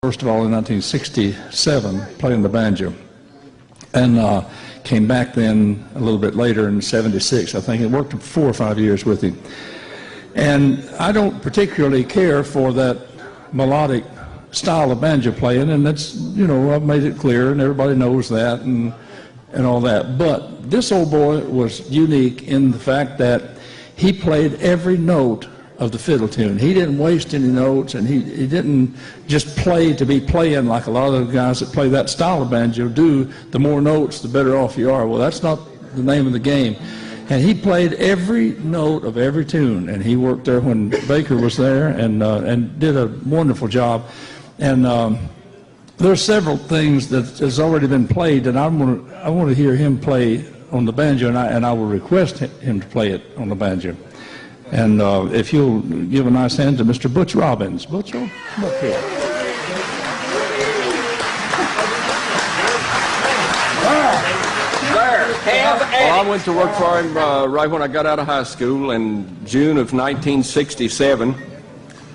first of all in 1967 playing the banjo, and came back then a little bit later in '76, I think. It worked 4 or 5 years with him. And I don't particularly care for that melodic style of banjo playing, and that's, you know, I've made it clear, and everybody knows that, and all that. But this old boy was unique in the fact that he played every note of the fiddle tune. He didn't waste any notes, and he didn't just play to be playing like a lot of the guys that play that style of banjo do. The more notes, the better off you are. Well, that's not the name of the game. And he played every note of every tune, and he worked there when Baker was there, and did a wonderful job. And there's several things that has already been played, and I want to hear him play on the banjo, and I will request him to play it on the banjo. And if you'll give a nice hand to Mr. Butch Robins. Butch, come up here. Well, I went to work for him right when I got out of high school in June of 1967,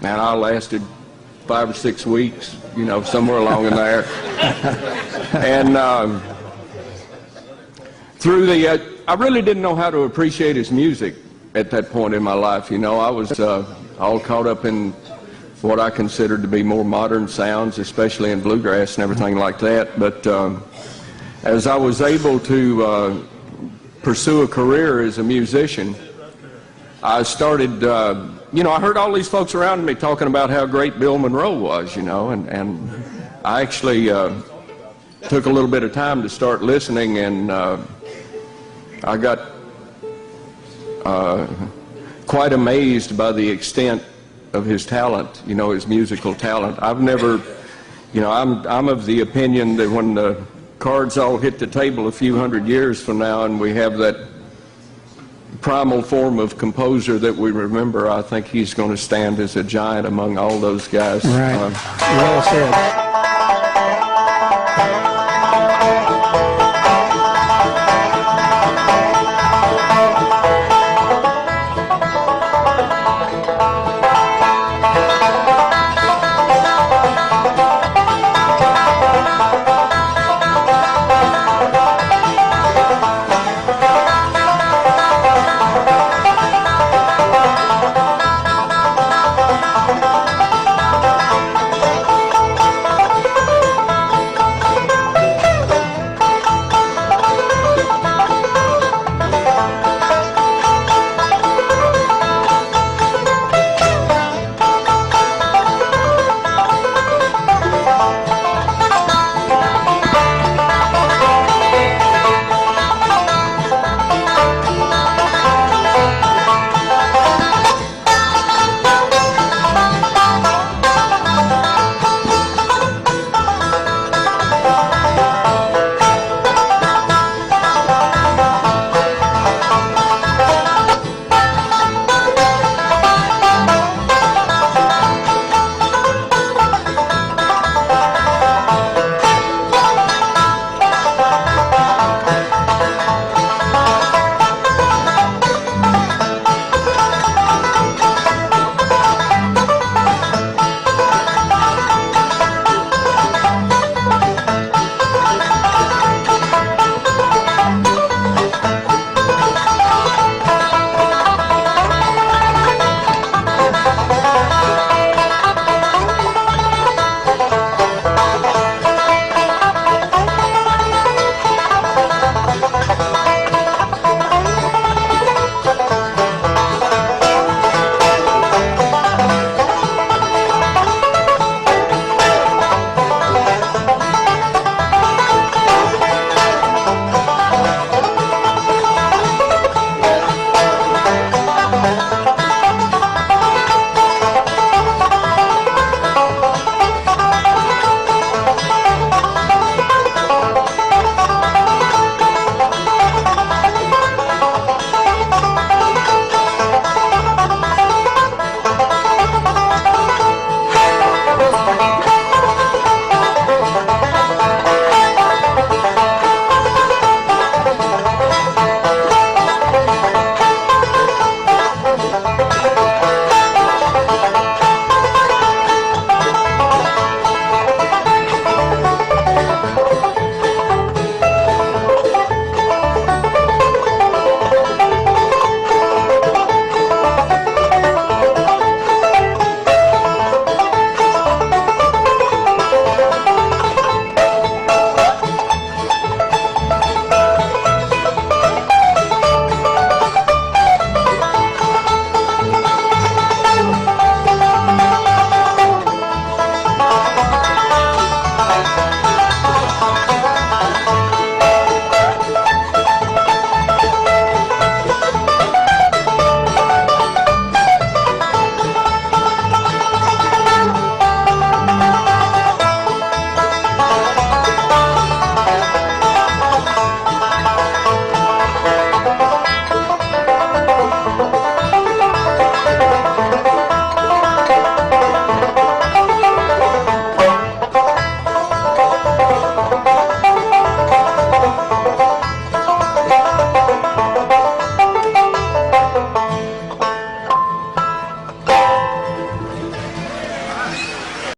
and I lasted 5 or 6 weeks, you know, somewhere along in there. And I really didn't know how to appreciate his music at that point in my life. You know, I was all caught up in what I considered to be more modern sounds, especially in bluegrass and everything like that. But as I was able to pursue a career as a musician, I started, you know, I heard all these folks around me talking about how great Bill Monroe was, you know, and I actually took a little bit of time to start listening, and I got quite amazed by the extent of his talent, you know, his musical talent. I've never, you know, I'm of the opinion that when the cards all hit the table a few hundred years from now and we have that primal form of composer that we remember, I think he's going to stand as a giant among all those guys. Right. Well said.